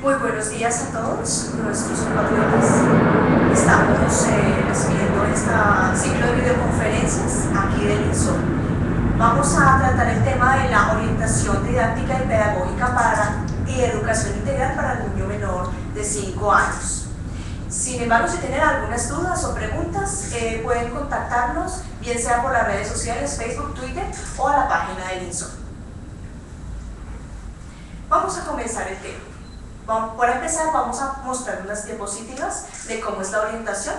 Muy buenos días a todos nuestros compatriotas. Estamos recibiendo este ciclo de videoconferencias aquí del INSOR. Vamos a tratar el tema de la orientación didáctica y pedagógica y educación integral para el niño menor de 5 años. Sin embargo, si tienen algunas dudas o preguntas, pueden contactarnos, bien sea por las redes sociales, Facebook, Twitter o a la página del INSOR. Vamos a comenzar el tema. Para empezar, vamos a mostrar unas diapositivas de cómo es la orientación.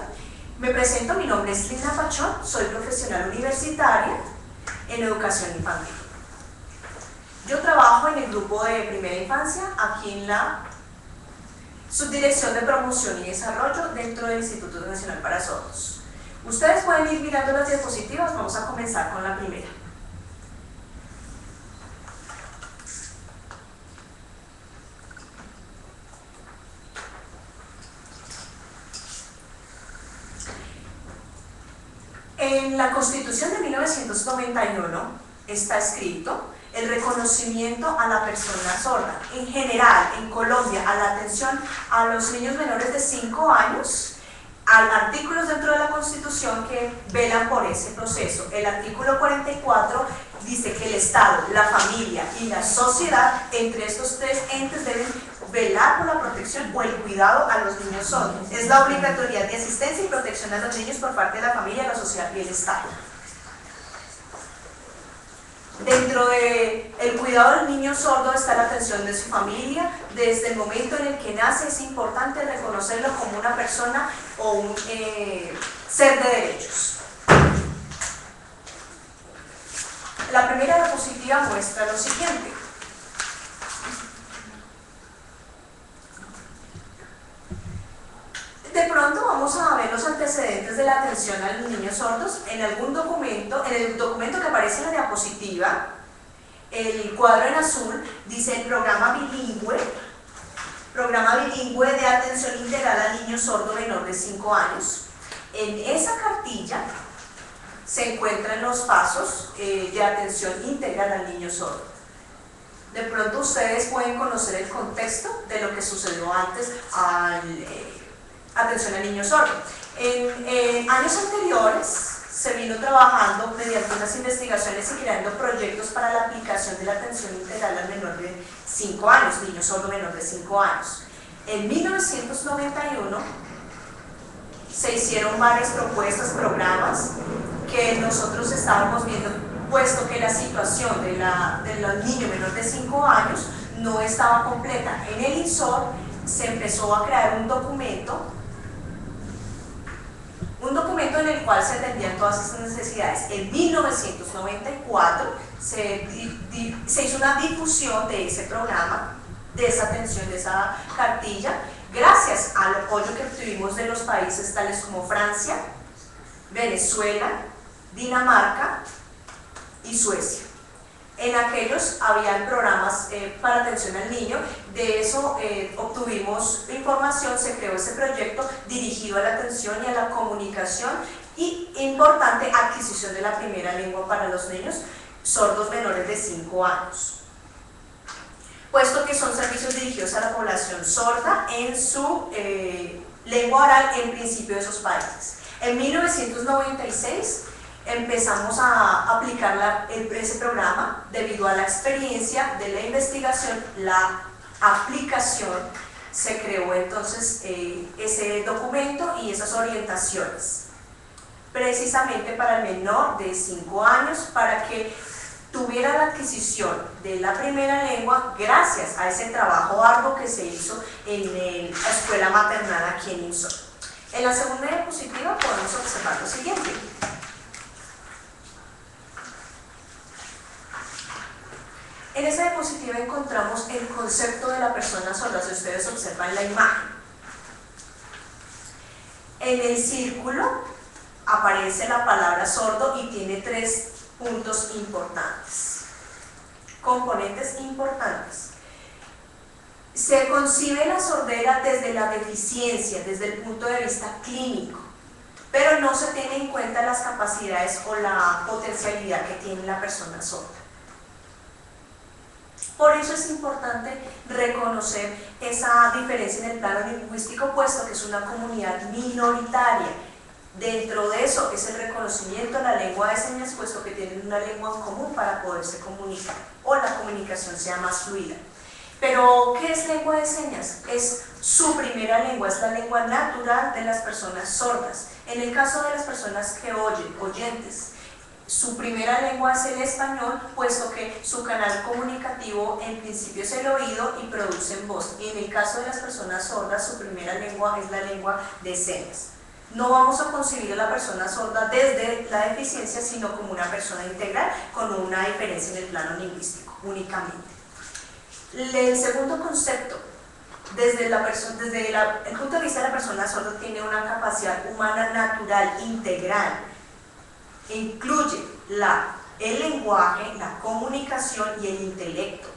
Me presento, mi nombre es Lina Pachón, soy profesional universitaria en educación infantil. Yo trabajo en el grupo de primera infancia, aquí en la Subdirección de Promoción y Desarrollo dentro del Instituto Nacional para Sordos. Ustedes pueden ir mirando las diapositivas, vamos a comenzar con la primera. En la Constitución de 1991 está escrito el reconocimiento a la persona sorda. En general, en Colombia, a la atención a los niños menores de 5 años, hay artículos dentro de la Constitución que velan por ese proceso. El artículo 44 dice que el Estado, la familia y la sociedad, entre estos tres entes, deben velar por la protección o el cuidado a los niños sordos. Es la obligatoriedad de asistencia y protección a los niños por parte de la familia, la sociedad y el Estado. Dentro del cuidado del niño sordo está la atención de su familia. Desde el momento en el que nace es importante reconocerlo como una persona o un ser de derechos. La primera diapositiva muestra lo siguiente. De pronto vamos a ver los antecedentes de la atención a los niños sordos en algún documento, en el documento que aparece en la diapositiva. El cuadro en azul dice el programa bilingüe de atención integral al niño sordo menor de 5 años. En esa cartilla se encuentran los pasos de atención integral al niño sordo. De pronto ustedes pueden conocer el contexto de lo que sucedió antes atención al niño sordo. En años anteriores se vino trabajando mediante unas investigaciones y creando proyectos para la aplicación de la atención integral al menor de 5 años, niño sordo menor de 5 años. En 1991 se hicieron varias propuestas, programas que nosotros estábamos viendo, puesto que la situación de los niños menores de 5 años no estaba completa. En el INSOR se empezó a crear un documento en el cual se atendían todas estas necesidades. En 1994 se hizo una difusión de ese programa, de esa atención, de esa cartilla, gracias al apoyo que obtuvimos de los países tales como Francia, Venezuela, Dinamarca y Suecia. En aquellos habían programas para atención al niño. De eso obtuvimos información, se creó ese proyecto dirigido a la atención y a la comunicación y, importante, adquisición de la primera lengua para los niños sordos menores de 5 años. Puesto que son servicios dirigidos a la población sorda en su lengua oral en principio de esos países. En 1996 empezamos a aplicar ese programa debido a la experiencia de la investigación, la aplicación. Se creó entonces ese documento y esas orientaciones precisamente para el menor de 5 años, para que tuviera la adquisición de la primera lengua gracias a ese trabajo arduo que se hizo en la escuela maternal aquí en INSOR. En la segunda diapositiva podemos observar lo siguiente. En esa diapositiva encontramos el concepto de la persona sorda, si ustedes observan la imagen. En el círculo aparece la palabra sordo y tiene 3 puntos importantes, componentes importantes. Se concibe la sordera desde la deficiencia, desde el punto de vista clínico, pero no se tiene en cuenta las capacidades o la potencialidad que tiene la persona sorda. Por eso es importante reconocer esa diferencia en el plano lingüístico, puesto que es una comunidad minoritaria. Dentro de eso es el reconocimiento de la lengua de señas, puesto que tienen una lengua en común para poderse comunicar o la comunicación sea más fluida. Pero, ¿qué es lengua de señas? Es su primera lengua, es la lengua natural de las personas sordas. En el caso de las personas que oyen, oyentes, su primera lengua es el español, puesto que su canal comunicativo en principio es el oído y producen voz. Y en el caso de las personas sordas, su primera lengua es la lengua de señas. No vamos a concebir a la persona sorda desde la deficiencia, sino como una persona integral con una diferencia en el plano lingüístico únicamente. El segundo concepto, desde el punto de vista de la persona sorda, tiene una capacidad humana natural, integral. Incluye el lenguaje, la comunicación y el intelecto.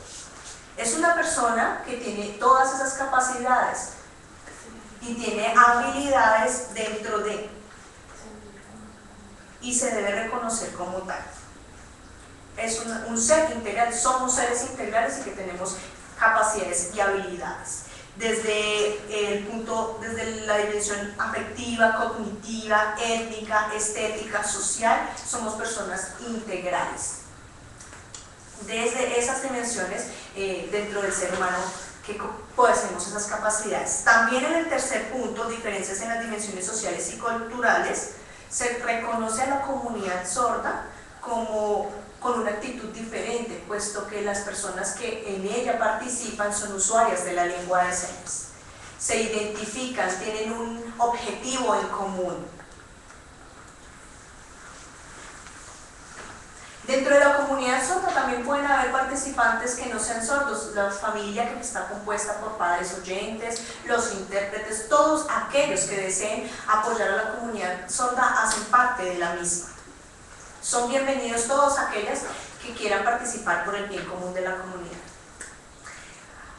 Es una persona que tiene todas esas capacidades y tiene habilidades dentro de, y se debe reconocer como tal. Es un ser integral, somos seres integrales y que tenemos capacidades y habilidades. Desde la dimensión afectiva, cognitiva, étnica, estética, social, somos personas integrales. Desde esas dimensiones, dentro del ser humano, que poseemos esas capacidades. También en el tercer punto, diferencias en las dimensiones sociales y culturales, se reconoce a la comunidad sorda con una actitud diferente, puesto que las personas que en ella participan son usuarias de la lengua de señas. Se identifican, tienen un objetivo en común. Dentro de la comunidad sorda también pueden haber participantes que no sean sordos, la familia que está compuesta por padres oyentes, los intérpretes, todos aquellos que deseen apoyar a la comunidad sorda hacen parte de la misma. Son bienvenidos todos aquellos que quieran participar por el bien común de la comunidad.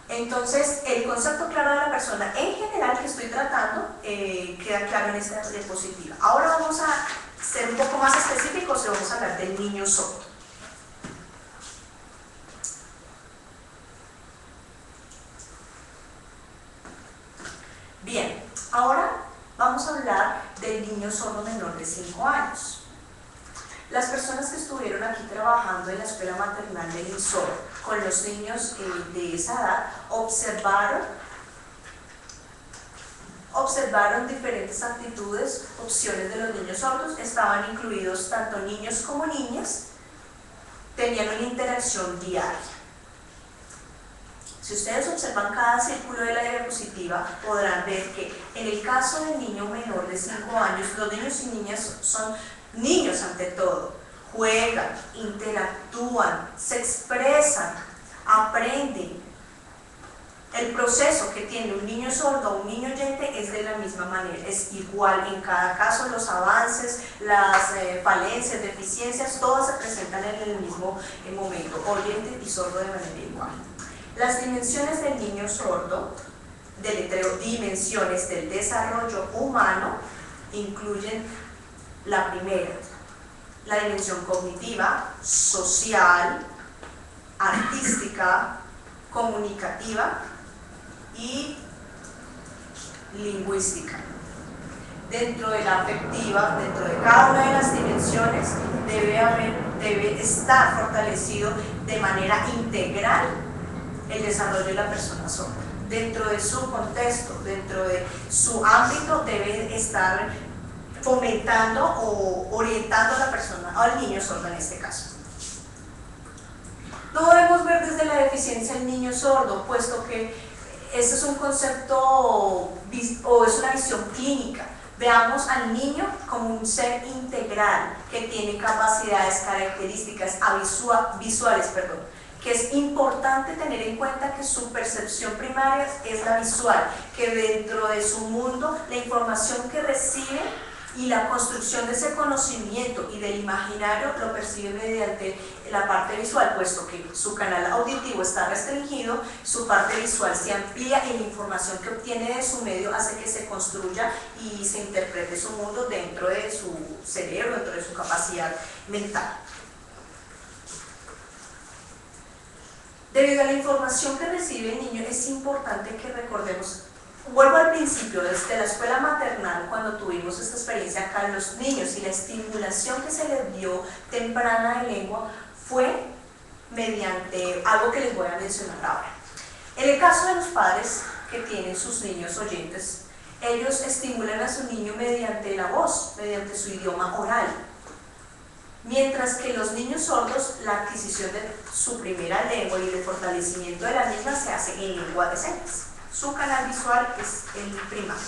Entonces, el concepto claro de la persona en general que estoy tratando queda claro en esta diapositiva. Ahora vamos a ser un poco más específicos y vamos a hablar del niño sordo. Bien, ahora vamos a hablar del niño sordo menor de 5 años. Las personas que estuvieron aquí trabajando en la escuela maternal del INSOR con los niños de esa edad observaron diferentes actitudes, opciones de los niños sordos. Estaban incluidos tanto niños como niñas, tenían una interacción diaria. Si ustedes observan cada círculo de la diapositiva, podrán ver que en el caso del niño menor de 5 años, los niños y niñas son niños ante todo, juegan, interactúan, se expresan, aprenden. El proceso que tiene un niño sordo o un niño oyente es de la misma manera, es igual en cada caso. Los avances, las falencias, deficiencias, todas se presentan en el mismo momento, oyente y sordo de manera igual. Las dimensiones del niño sordo, dimensiones del desarrollo humano, incluyen la primera, la dimensión cognitiva, social, artística, comunicativa y lingüística. Dentro de la afectiva, dentro de cada una de las dimensiones, debe estar fortalecido de manera integral el desarrollo de la persona sorda. Dentro de su contexto, dentro de su ámbito, debe estar fomentando o orientando a la persona, al niño sordo en este caso. No debemos ver desde la deficiencia el niño sordo, puesto que este es un concepto o es una visión clínica. Veamos al niño como un ser integral que tiene capacidades, características visuales, que es importante tener en cuenta que su percepción primaria es la visual, que dentro de su mundo la información que recibe y la construcción de ese conocimiento y del imaginario lo percibe mediante la parte visual, puesto que su canal auditivo está restringido, su parte visual se amplía y la información que obtiene de su medio hace que se construya y se interprete su mundo dentro de su cerebro, dentro de su capacidad mental. Debido a la información que recibe el niño, es importante que recordemos, vuelvo al principio, desde la escuela maternal, cuando tuvimos esta experiencia acá, los niños y la estimulación que se les dio temprana de lengua fue mediante algo que les voy a mencionar ahora. En el caso de los padres que tienen sus niños oyentes, ellos estimulan a su niño mediante la voz, mediante su idioma oral. Mientras que los niños sordos, la adquisición de su primera lengua y el fortalecimiento de la misma se hace en lengua de señas. Su canal visual es el primario.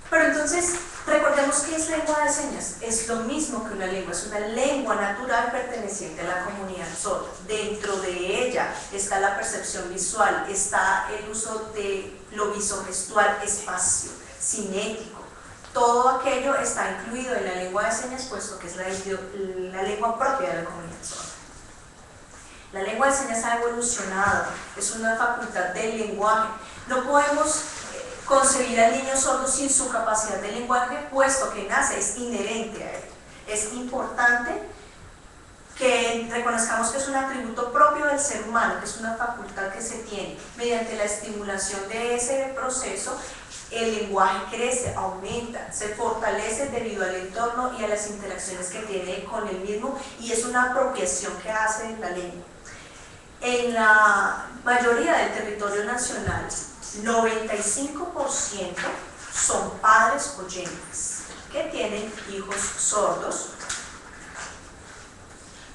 Pero entonces, recordemos que es lengua de señas. Es lo mismo que una lengua, es una lengua natural perteneciente a la comunidad sorda. Dentro de ella está la percepción visual, está el uso de lo visogestual, espacio, cinético. Todo aquello está incluido en la lengua de señas, puesto que es la lengua propia de la comunidad sorda. La lengua de señas ha evolucionado, es una facultad del lenguaje. No podemos concebir al niño sordo sin su capacidad de lenguaje, puesto que nace, es inherente a él. Es importante que reconozcamos que es un atributo propio del ser humano, que es una facultad que se tiene. Mediante la estimulación de ese proceso, el lenguaje crece, aumenta, se fortalece debido al entorno y a las interacciones que tiene con el mismo, y es una apropiación que hace de la lengua. En la mayoría del territorio nacional, 95% son padres oyentes que tienen hijos sordos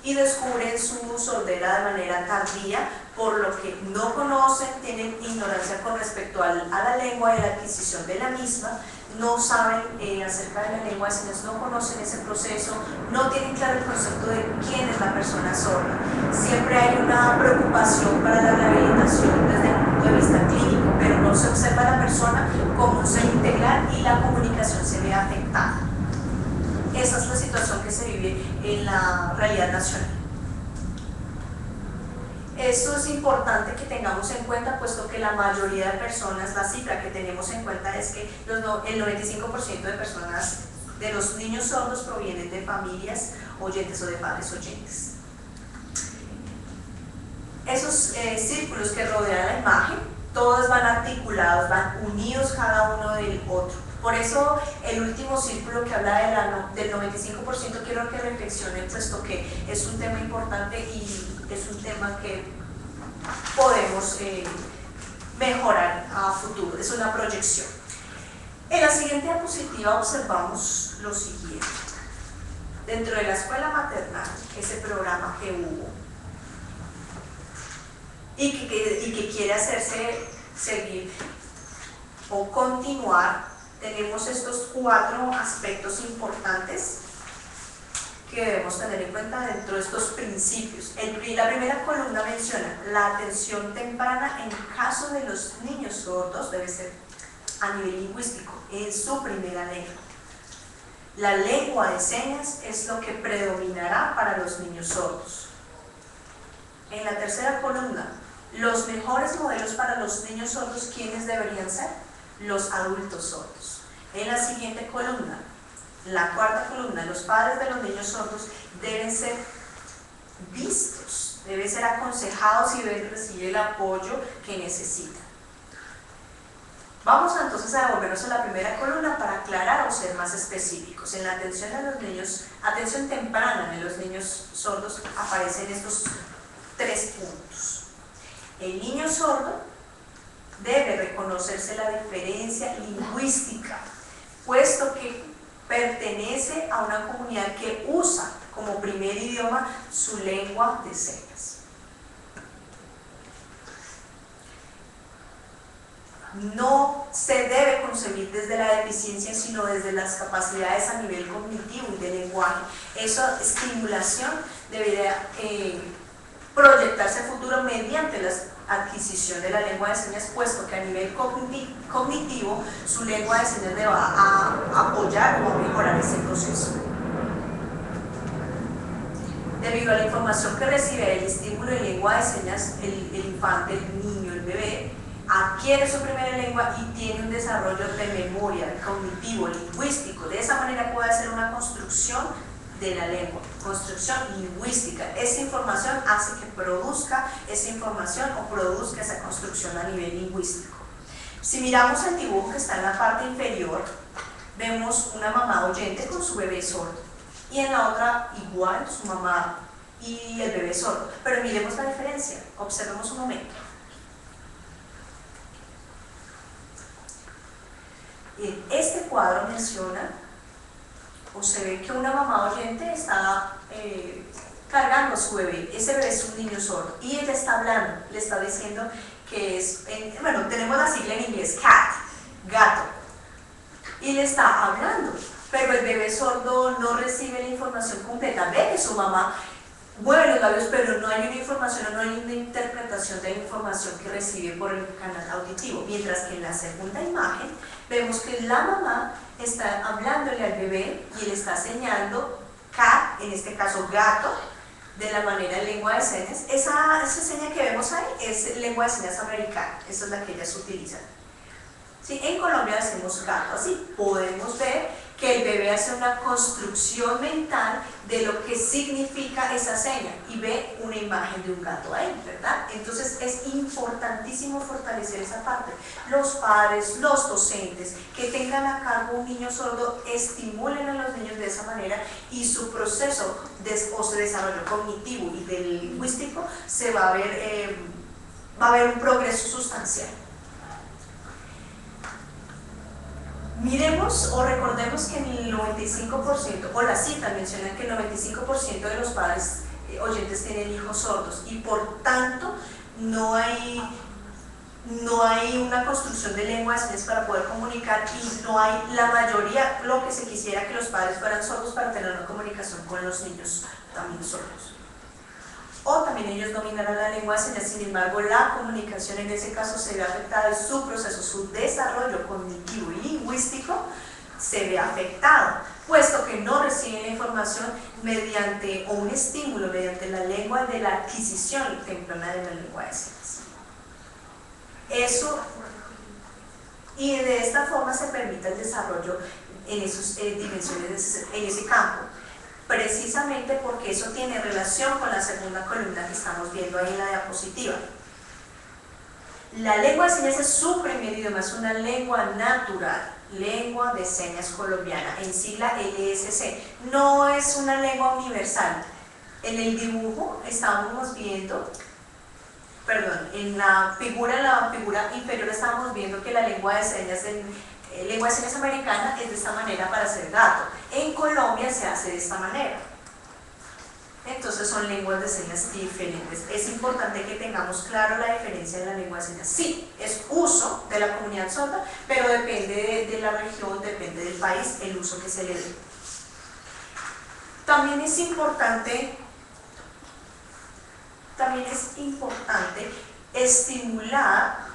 y descubren su sordera de manera tardía, por lo que no conocen, tienen ignorancia con respecto a la lengua y la adquisición de la misma, no saben acerca de la lengua de señas, no conocen ese proceso, no tienen claro el concepto de quién es la persona sorda. Siempre hay una preocupación para la rehabilitación desde el punto de vista clínico, pero no se observa a la persona como un ser integral y la comunicación se ve afectada. Esa es la situación que se vive en la realidad nacional. Esto es importante que tengamos en cuenta, puesto que la mayoría de personas, la cifra que tenemos en cuenta es que el 95% de personas, de los niños sordos, provienen de familias oyentes o de padres oyentes. Esos círculos que rodean la imagen, todos van articulados, van unidos cada uno del otro. Por eso el último círculo que habla del 95% quiero que reflexionen, puesto que es un tema importante y es un tema que podemos mejorar a futuro, es una proyección. En la siguiente diapositiva observamos lo siguiente. Dentro de la escuela maternal, ese programa que hubo y que quiere hacerse seguir o continuar, tenemos estos 4 aspectos importantes que debemos tener en cuenta dentro de estos principios. La primera columna menciona la atención temprana en caso de los niños sordos, debe ser a nivel lingüístico, en su primera lengua. La lengua de señas es lo que predominará para los niños sordos. En la tercera columna, los mejores modelos para los niños sordos, ¿quiénes deberían ser? Los adultos sordos. En la siguiente columna, la cuarta columna, los padres de los niños sordos deben ser vistos, deben ser aconsejados y deben recibir el apoyo que necesitan. Vamos entonces a devolvernos a la primera columna para aclarar o ser más específicos. En la atención a los niños, atención temprana en los niños sordos, aparecen estos 3 puntos. El niño sordo debe reconocerse la diferencia lingüística, puesto que pertenece a una comunidad que usa como primer idioma su lengua de señas. No se debe concebir desde la deficiencia, sino desde las capacidades a nivel cognitivo y de lenguaje. Esa estimulación debería proyectarse a futuro mediante la adquisición de la lengua de señas, puesto que a nivel cognitivo su lengua de señas le va a apoyar o a mejorar ese proceso. Debido a la información que recibe el estímulo de lengua de señas, el infante, el niño, el bebé, adquiere su primera lengua y tiene un desarrollo de memoria, cognitivo, lingüístico. De esa manera puede hacer una construcción de la lengua, construcción lingüística. Esa información hace que produzca esa información o produzca esa construcción a nivel lingüístico. Si miramos el dibujo que está en la parte inferior, vemos una mamá oyente con su bebé sordo y en la otra igual su mamá y el bebé sordo, pero miremos la diferencia, observemos un momento. Este cuadro menciona o se ve que una mamá oyente está cargando a su bebé. Ese bebé es un niño sordo y ella está hablando, le está diciendo que es, bueno, tenemos la sigla en inglés, cat, gato, y le está hablando, pero el bebé sordo no recibe la información completa. Ve que su mamá mueve los labios, pero no hay una información, no hay una interpretación de la información que recibe por el canal auditivo, mientras que en la segunda imagen vemos que la mamá está hablándole al bebé y le está señalando cat, en este caso gato, de la manera de lengua de señas. Esa seña que vemos ahí es lengua de señas americana, esa es la que ellas utilizan. ¿Sí? En Colombia decimos gato, así podemos ver que el bebé hace una construcción mental de lo que significa esa seña y ve una imagen de un gato ahí, ¿verdad? Entonces es importantísimo fortalecer esa parte. Los padres, los docentes que tengan a cargo un niño sordo, estimulen a los niños de esa manera y su proceso o su desarrollo cognitivo y del lingüístico se va a ver un progreso sustancial. Miremos o recordemos que el 95%, o las citas mencionan que el 95% de los padres oyentes tienen hijos sordos y por tanto no hay una construcción de lengua de señas para poder comunicar y no hay la mayoría, lo que se quisiera que los padres fueran sordos para tener una comunicación con los niños también sordos. O también ellos dominarán la lengua de señas, sin embargo la comunicación en ese caso se ve afectada y su proceso, su desarrollo cognitivo y lingüístico se ve afectado, puesto que no reciben la información mediante o un estímulo mediante la lengua de la adquisición temprana de la lengua de señas. Eso, y de esta forma se permite el desarrollo en esas dimensiones, en ese campo. Precisamente porque eso tiene relación con la segunda columna que estamos viendo ahí en la diapositiva. La lengua de señas es su primer idioma, es una lengua natural, lengua de señas colombiana, en sigla LSC. No es una lengua universal. En el dibujo estábamos viendo, perdón, en la figura inferior estábamos viendo que la lengua de señas americana es de esta manera para ser gato. En Colombia se hace de esta manera. Entonces son lenguas de señas diferentes. Es importante que tengamos claro la diferencia de la lengua de señas. Sí, es uso de la comunidad sorda, pero depende de la región, depende del país, el uso que se le dé. También es importante estimular,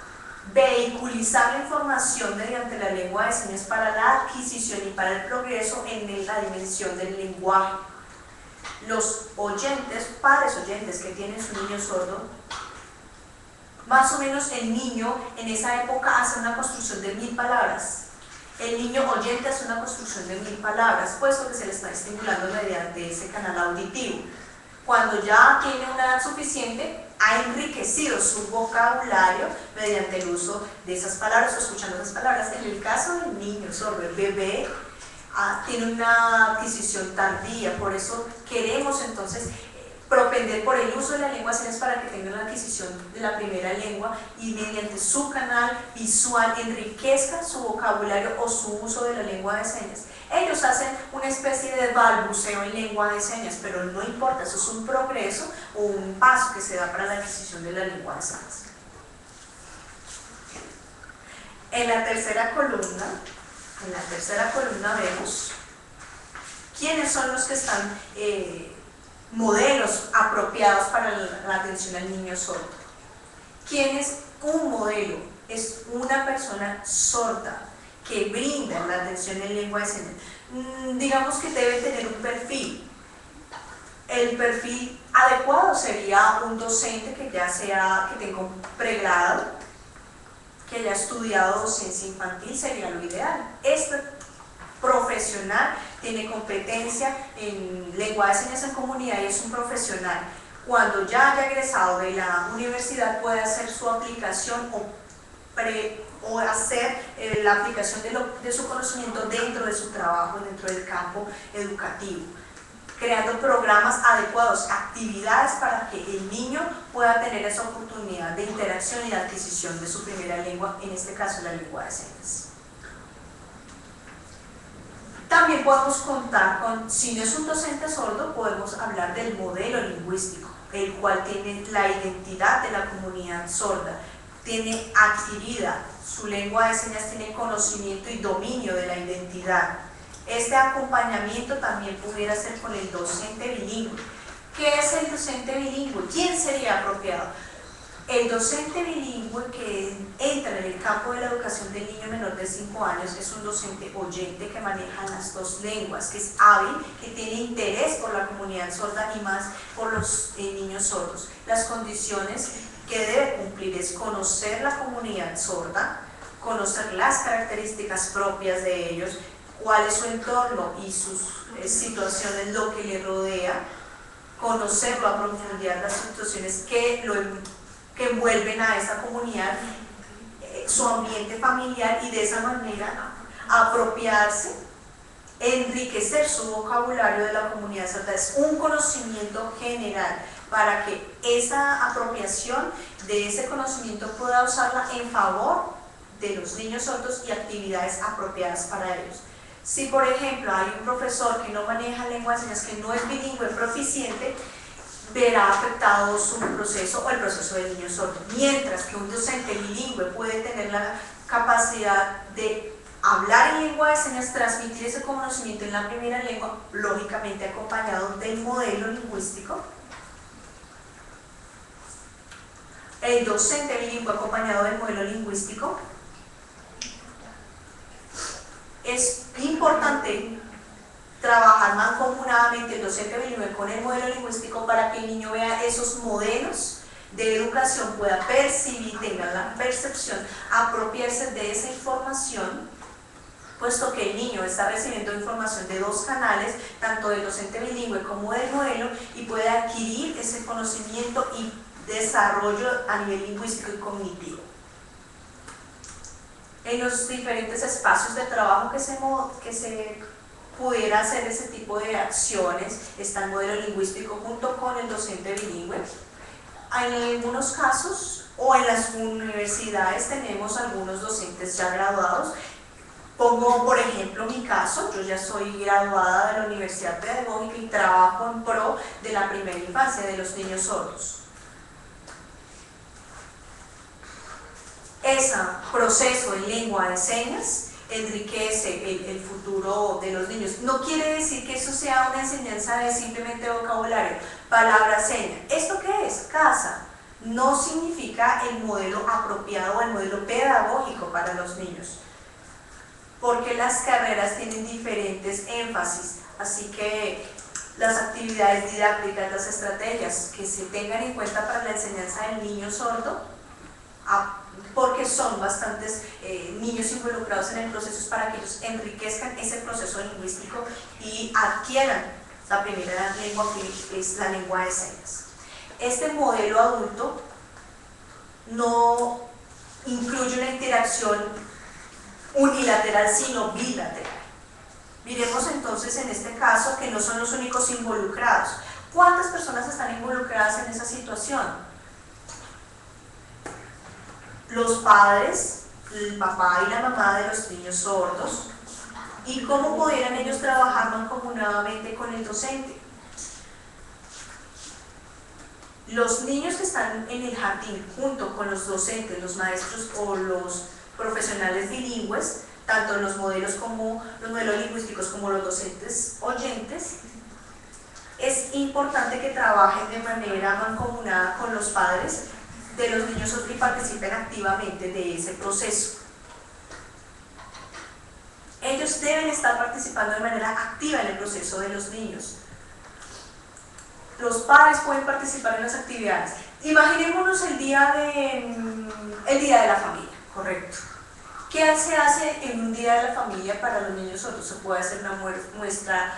vehiculizar la información mediante la lengua de señas para la adquisición y para el progreso en la dimensión del lenguaje. Los oyentes, padres oyentes que tienen su niño sordo, más o menos el niño en esa época hace una construcción de 1000 palabras. El niño oyente hace una construcción de 1000 palabras, puesto que se le está estimulando mediante ese canal auditivo. Cuando ya tiene una edad suficiente, ha enriquecido su vocabulario mediante el uso de esas palabras o escuchando esas palabras. En el caso del niño sordo, el bebé, tiene una adquisición tardía, por eso queremos entonces propender por el uso de la lengua de señas para que tengan la adquisición de la primera lengua y mediante su canal visual enriquezcan su vocabulario o su uso de la lengua de señas. Ellos hacen una especie de balbuceo en lengua de señas, pero no importa, eso es un progreso o un paso que se da para la adquisición de la lengua de señas. En la tercera columna vemos quiénes son los que están modelos apropiados para la atención al niño sordo. ¿Quién es un modelo? Es una persona sorda que brinda la atención en lengua de señas. Digamos que debe tener un perfil. El perfil adecuado sería un docente que tenga un pregrado, que haya estudiado docencia infantil, sería lo ideal. Este profesional tiene competencia en lengua de señas en comunidad y es un profesional. Cuando ya haya egresado de la universidad puede hacer su aplicación o hacer la aplicación de su conocimiento dentro de su trabajo, dentro del campo educativo, creando programas adecuados, actividades para que el niño pueda tener esa oportunidad de interacción y de adquisición de su primera lengua, en este caso la lengua de señas. También podemos contar con, si no es un docente sordo, podemos hablar del modelo lingüístico, el cual tiene la identidad de la comunidad sorda, tiene adquirida su lengua de señas, tiene conocimiento y dominio de la identidad. Este acompañamiento también pudiera ser con el docente bilingüe. ¿Qué es el docente bilingüe? ¿Quién sería apropiado? El docente bilingüe que entra en el campo de la educación del niño menor de 5 años es un docente oyente que maneja las dos lenguas, que es hábil, que tiene interés por la comunidad sorda y más por los niños sordos. Las condiciones que debe cumplir es conocer la comunidad sorda, conocer las características propias de ellos, cuál es su entorno y sus situaciones, lo que le rodea, conocerlo a profundidad, las situaciones que envuelven a esa comunidad, su ambiente familiar, y de esa manera apropiarse, enriquecer su vocabulario de la comunidad sorda. Es un conocimiento general para que esa apropiación de ese conocimiento pueda usarla en favor de los niños sordos y actividades apropiadas para ellos. Si por ejemplo hay un profesor que no maneja lengua de señas, que no es bilingüe proficiente, verá afectado su proceso o el proceso del niño sordo, mientras que un docente bilingüe puede tener la capacidad de hablar en lengua de señas, transmitir ese conocimiento en la primera lengua, lógicamente acompañado del modelo lingüístico. El docente bilingüe acompañado del modelo lingüístico. Es importante trabajar mancomunadamente el docente bilingüe con el modelo lingüístico para que el niño vea esos modelos de educación, pueda percibir, tenga la percepción, apropiarse de esa información, puesto que el niño está recibiendo información de dos canales, tanto del docente bilingüe como del modelo, y puede adquirir ese conocimiento y desarrollo a nivel lingüístico y cognitivo. En los diferentes espacios de trabajo que se pudiera hacer ese tipo de acciones, está el modelo lingüístico junto con el docente bilingüe. En algunos casos o en las universidades tenemos algunos docentes ya graduados. Pongo por ejemplo mi caso, yo ya soy graduada de la Universidad Pedagógica y trabajo en pro de la primera infancia de los niños sordos. Ese proceso en lengua de señas enriquece el futuro de los niños. No quiere decir que eso sea una enseñanza de simplemente vocabulario, palabra, seña. ¿Esto qué es? Casa. No significa el modelo apropiado o el modelo pedagógico para los niños, porque las carreras tienen diferentes énfasis, así que las actividades didácticas, las estrategias que se tengan en cuenta para la enseñanza del niño sordo, porque son bastantes niños involucrados en el proceso, para que ellos enriquezcan ese proceso lingüístico y adquieran la primera lengua, que es la lengua de señas. Este modelo adulto no incluye una interacción unilateral, sino bilateral. Miremos entonces en este caso que no son los únicos involucrados. ¿Cuántas personas están involucradas en esa situación? Los padres, el papá y la mamá de los niños sordos, y cómo pudieran ellos trabajar mancomunadamente con el docente. Los niños que están en el jardín junto con los docentes, los maestros o los profesionales bilingües, tanto los modelos lingüísticos como los docentes oyentes, es importante que trabajen de manera mancomunada con los padres de los niños sordos y participen activamente de ese proceso. Ellos deben estar participando de manera activa en el proceso de los niños. Los padres pueden participar en las actividades. Imaginémonos el día de la familia, correcto. ¿Qué se hace en un día de la familia para los niños sordos? Se puede hacer una muestra,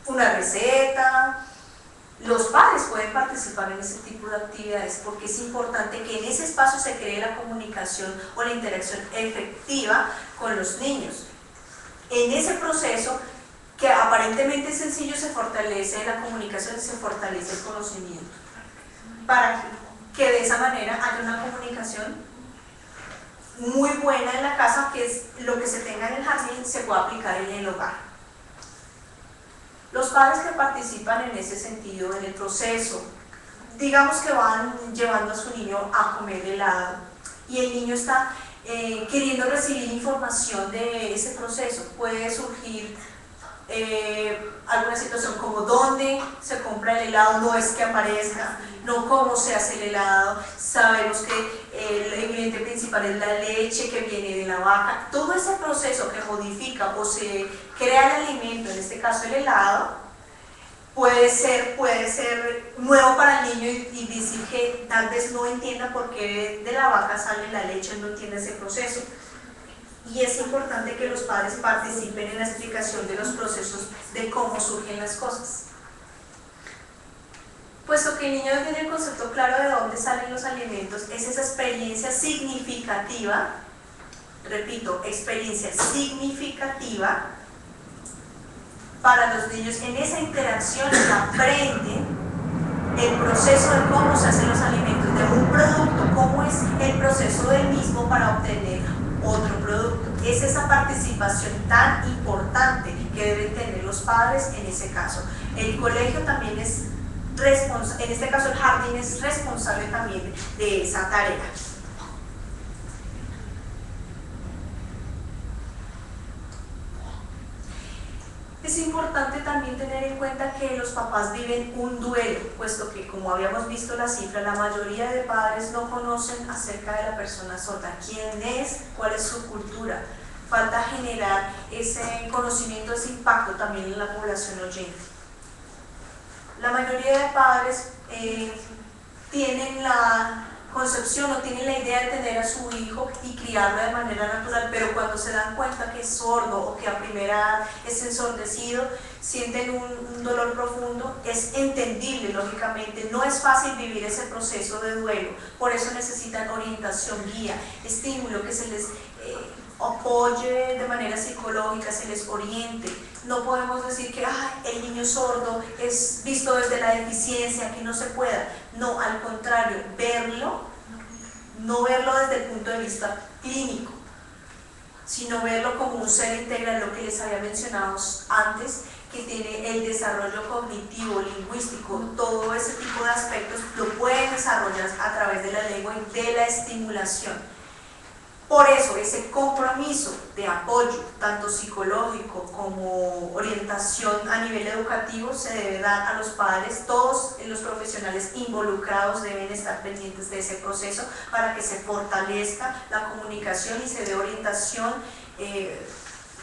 una receta. Los padres pueden participar en ese tipo de actividades porque es importante que en ese espacio se cree la comunicación o la interacción efectiva con los niños. En ese proceso, que aparentemente es sencillo, se fortalece la comunicación y se fortalece el conocimiento, para que de esa manera haya una comunicación muy buena en la casa, que es lo que se tenga en el jardín se puede aplicar en el hogar. Los padres que participan en ese sentido, en el proceso, digamos que van llevando a su niño a comer helado y el niño está queriendo recibir información de ese proceso, puede surgir alguna situación como dónde se compra el helado, no es que aparezca, no cómo se hace el helado. Sabemos que el ingrediente principal es la leche que viene de la vaca. Todo ese proceso que modifica o se crea el alimento, en este caso el helado, puede ser nuevo para el niño y decir que tal vez no entienda por qué de la vaca sale la leche, no entiende ese proceso. Y es importante que los padres participen en la explicación de los procesos de cómo surgen las cosas. Puesto que el niño tiene el concepto claro de dónde salen los alimentos, es esa experiencia significativa, repito, experiencia significativa para los niños. En esa interacción aprenden el proceso de cómo se hacen los alimentos de un producto, cómo es el proceso del mismo para obtener otro producto. Es esa participación tan importante que deben tener los padres en ese caso. El colegio también es responsable, en este caso el jardín es responsable también de esa tarea. Es importante también tener en cuenta que los papás viven un duelo, puesto que, como habíamos visto la cifra, la mayoría de padres no conocen acerca de la persona sorda, quién es, cuál es su cultura. Falta generar ese conocimiento, ese impacto también en la población oyente. La mayoría de padres tienen la concepción o tienen la idea de tener a su hijo y criarlo de manera natural, pero cuando se dan cuenta que es sordo o que a primera es ensordecido, sienten un dolor profundo. Es entendible, lógicamente, no es fácil vivir ese proceso de duelo, por eso necesitan orientación, guía, estímulo, que se les apoye de manera psicológica, se les oriente. No podemos decir que el niño sordo es visto desde la deficiencia, que no se pueda. No, al contrario, no verlo desde el punto de vista clínico, sino verlo como un ser integral, lo que les había mencionado antes, que tiene el desarrollo cognitivo, lingüístico, todo ese tipo de aspectos lo pueden desarrollar a través de la lengua y de la estimulación. Por eso ese compromiso de apoyo, tanto psicológico como orientación a nivel educativo, se debe dar a los padres. Todos los profesionales involucrados deben estar pendientes de ese proceso para que se fortalezca la comunicación y se dé orientación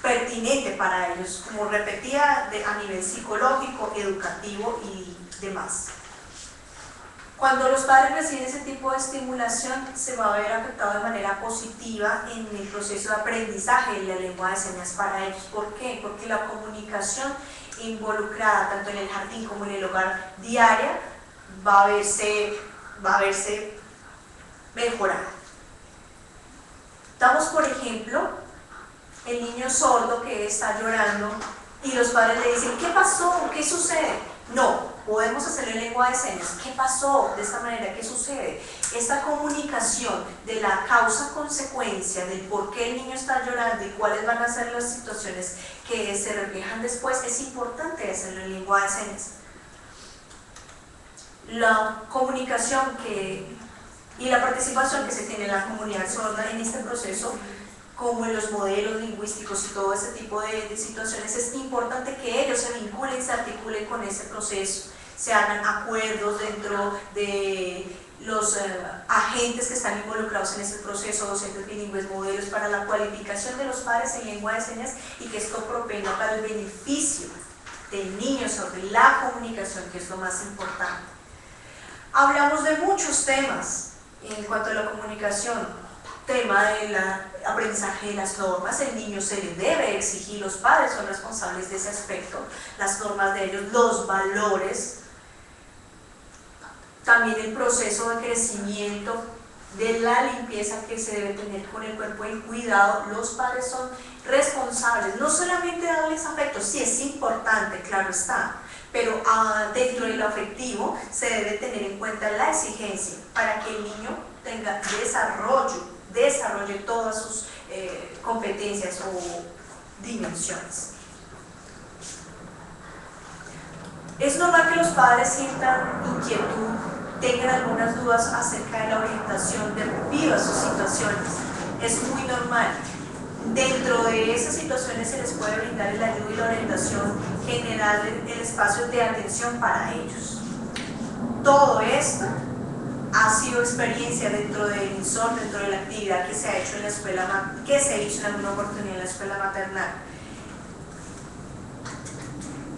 pertinente para ellos, como repetía, a nivel psicológico, educativo y demás. Cuando los padres reciben ese tipo de estimulación, se va a ver afectado de manera positiva en el proceso de aprendizaje de la lengua de señas para ellos. ¿Por qué? Porque la comunicación involucrada tanto en el jardín como en el hogar diaria va a verse mejorada. Damos por ejemplo el niño sordo que está llorando y los padres le dicen: ¿qué pasó? ¿Qué sucede? No, podemos hacerlo en lengua de señas. ¿Qué pasó? De esta manera, ¿qué sucede? Esta comunicación de la causa-consecuencia, del por qué el niño está llorando y cuáles van a ser las situaciones que se reflejan después, es importante hacerlo en lengua de señas. La comunicación y la participación que se tiene en la comunidad sorda en este proceso, como en los modelos lingüísticos y todo ese tipo de situaciones, es importante que ellos se vinculen, se articulen con ese proceso, se hagan acuerdos dentro de los agentes que están involucrados en ese proceso, docentes bilingües, modelos para la cualificación de los padres en lengua de señas, y que esto propenga para el beneficio del niño sobre la comunicación, que es lo más importante. Hablamos de muchos temas en cuanto a la comunicación. tema del aprendizaje de las normas. El niño se le debe exigir, los padres son responsables de ese aspecto, las normas de ellos, los valores, también el proceso de crecimiento, de la limpieza que se debe tener con el cuerpo, el cuidado. Los padres son responsables, no solamente darles afecto, sí es importante, claro está, pero dentro del afectivo se debe tener en cuenta la exigencia para que el niño tenga desarrolle todas sus competencias o dimensiones. Es normal que los padres sientan inquietud, tengan algunas dudas acerca de la orientación debido a sus situaciones. Es muy normal. Dentro de esas situaciones se les puede brindar el ayuda y la orientación, generar el espacio de atención para ellos. Todo esto ha sido experiencia dentro del INSOR, dentro de la actividad que se ha hecho en la escuela, que se hizo en alguna oportunidad en la escuela maternal.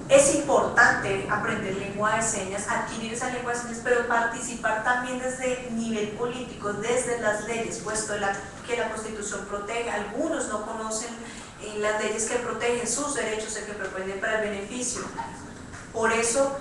Es importante aprender lengua de señas, adquirir esa lengua de señas, pero participar también desde nivel político, desde las leyes, puesto que la Constitución protege. Algunos no conocen las leyes que protegen sus derechos, que propenden para el beneficio. Por eso,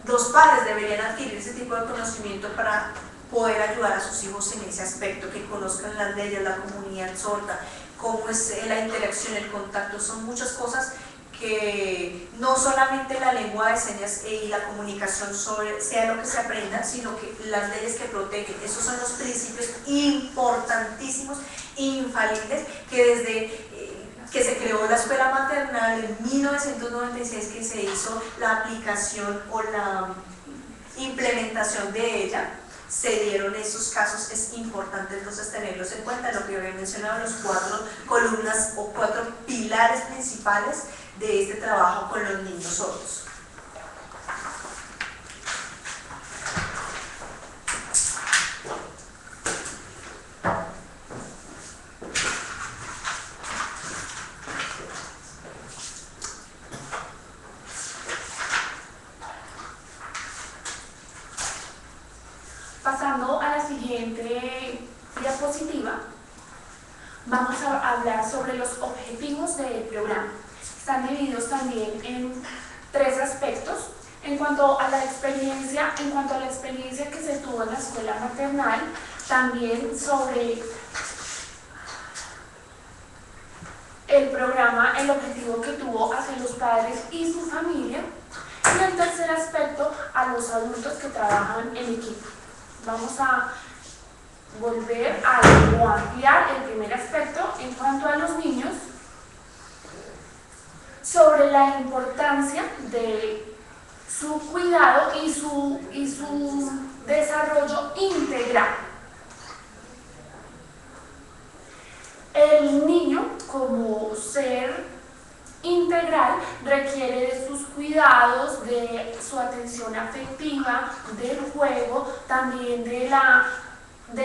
los padres deberían adquirir ese tipo de conocimiento para poder ayudar a sus hijos en ese aspecto, que conozcan las leyes, la comunidad sorda, cómo es la interacción, el contacto. Son muchas cosas que no solamente la lengua de señas y la comunicación sea lo que se aprenda, sino que las leyes que protegen. Esos son los principios importantísimos, infalibles, que desde que se creó la escuela maternal en 1996, que se hizo la aplicación o la implementación de ella, se dieron esos casos. Es importante entonces tenerlos en cuenta, lo que yo había mencionado, los 4 columnas o 4 pilares principales de este trabajo con los niños sordos. Pasando a la siguiente diapositiva, vamos a hablar sobre los objetivos del programa. Están divididos también en 3 aspectos. En cuanto a la experiencia que se tuvo en la escuela maternal, también sobre el programa, el objetivo que tuvo hacia los padres y su familia, y el tercer aspecto a los adultos que trabajan en equipo. Vamos a volver a ampliar el primer aspecto en cuanto a los niños, sobre la importancia de su cuidado y su desarrollo integral. El niño, como ser integral, requiere de sus cuidados, de su atención afectiva, del juego, también del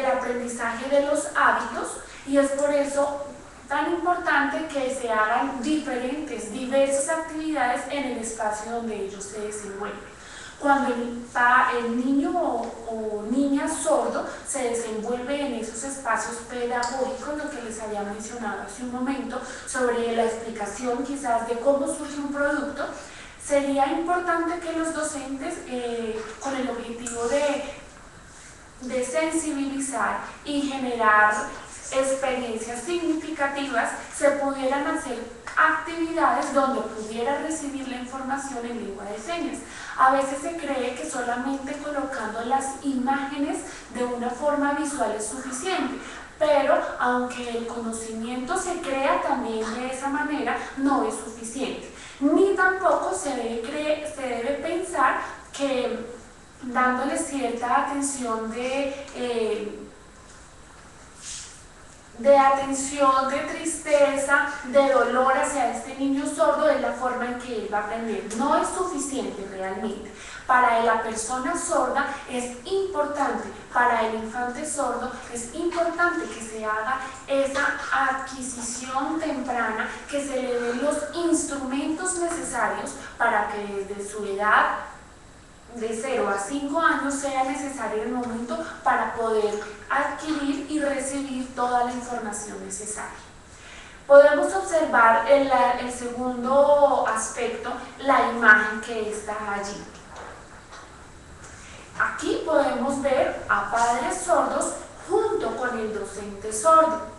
aprendizaje de los hábitos, y es por eso tan importante que se hagan diversas actividades en el espacio donde ellos se desenvuelven. Cuando el niño o niña sordo se desenvuelve en esos espacios pedagógicos, lo que les había mencionado hace un momento, sobre la explicación quizás de cómo surge un producto, sería importante que los docentes, con el objetivo de sensibilizar y generar experiencias significativas, se pudieran hacer actividades donde pudiera recibir la información en lengua de señas. A veces se cree que solamente colocando las imágenes de una forma visual es suficiente, pero aunque el conocimiento se crea también de esa manera, no es suficiente. Ni tampoco se debe pensar que dándole cierta atención de tristeza, de dolor hacia este niño sordo es la forma en que él va a aprender. No es suficiente realmente. Para la persona sorda es importante, para el infante sordo es importante que se haga esa adquisición temprana, que se le den los instrumentos necesarios para que desde su edad de 0 a 5 años sea necesario en el momento para poder adquirir y recibir toda la información necesaria. Podemos observar el segundo aspecto, la imagen que está allí. Aquí podemos ver a padres sordos junto con el docente sordo.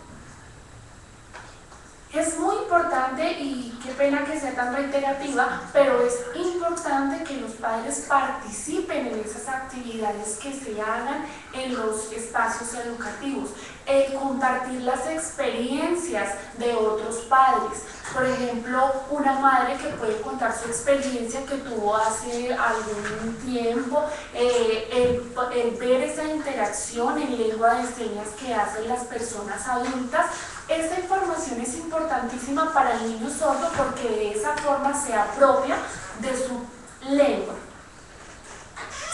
Es muy importante, y qué pena que sea tan reiterativa, pero es importante que los padres participen en esas actividades que se hagan en los espacios educativos, el compartir las experiencias de otros padres. Por ejemplo, una madre que puede contar su experiencia que tuvo hace algún tiempo, el ver esa interacción en lengua de señas que hacen las personas adultas. Esta información es importantísima para el niño sordo porque de esa forma se apropia de su lengua.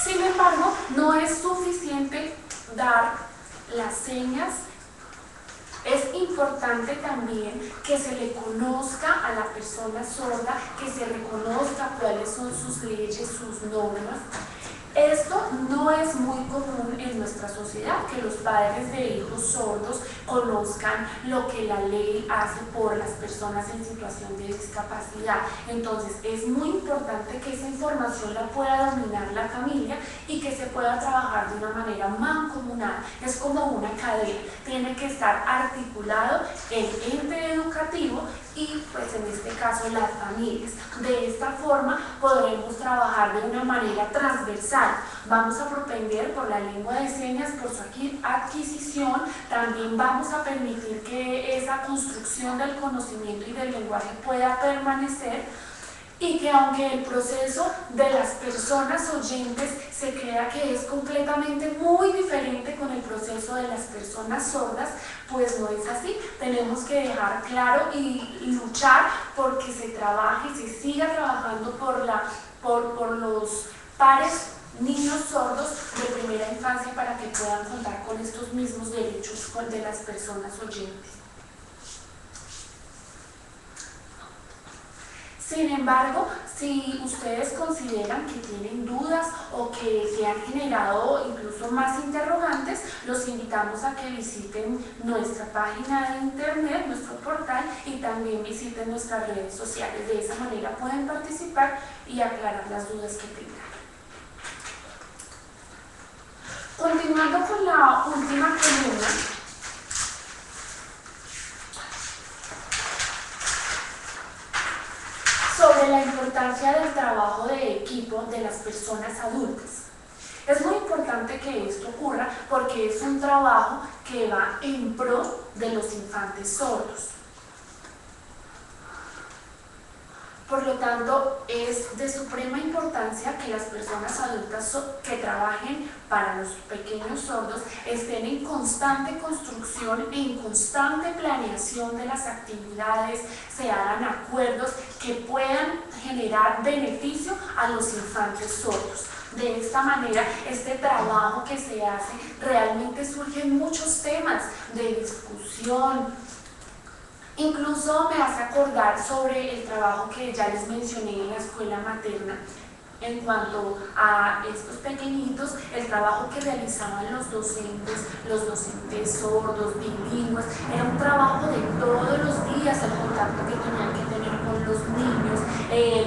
Sin embargo, no es suficiente dar las señas. Es importante también que se le conozca a la persona sorda, que se reconozca cuáles son sus leyes, sus normas. Esto no es muy común en nuestra sociedad, que los padres de hijos sordos conozcan lo que la ley hace por las personas en situación de discapacidad. Entonces es muy importante que esa información la pueda dominar la familia y que se pueda trabajar de una manera mancomunada. Es como una cadena, tiene que estar articulado el ente educativo y pues en este caso las familias. De esta forma podremos trabajar de una manera transversal. Vamos a propender por la lengua de señas, por su adquisición, también vamos a permitir que esa construcción del conocimiento y del lenguaje pueda permanecer, y que aunque el proceso de las personas oyentes se crea que es completamente muy diferente con el proceso de las personas sordas, pues no es así. Tenemos que dejar claro y luchar porque se trabaje y se siga trabajando por los pares niños sordos de primera infancia para que puedan contar con estos mismos derechos de las personas oyentes. Sin embargo, si ustedes consideran que tienen dudas o que se han generado incluso más interrogantes, los invitamos a que visiten nuestra página de internet, nuestro portal, y también visiten nuestras redes sociales. De esa manera pueden participar y aclarar las dudas que tengan. Continuando con la última columna, sobre la importancia del trabajo de equipo de las personas adultas. Es muy importante que esto ocurra porque es un trabajo que va en pro de los infantes sordos. Por lo tanto, es de suprema importancia que las personas adultas que trabajen para los pequeños sordos estén en constante construcción, en constante planeación de las actividades, se hagan acuerdos que puedan generar beneficio a los infantes sordos. De esta manera, este trabajo que se hace, realmente surgen muchos temas de discusión. Incluso me hace acordar sobre el trabajo que ya les mencioné en la escuela materna. En cuanto a estos pequeñitos, el trabajo que realizaban los docentes sordos, bilingües, era un trabajo de todos los días, el contacto que tenían que tener con los niños,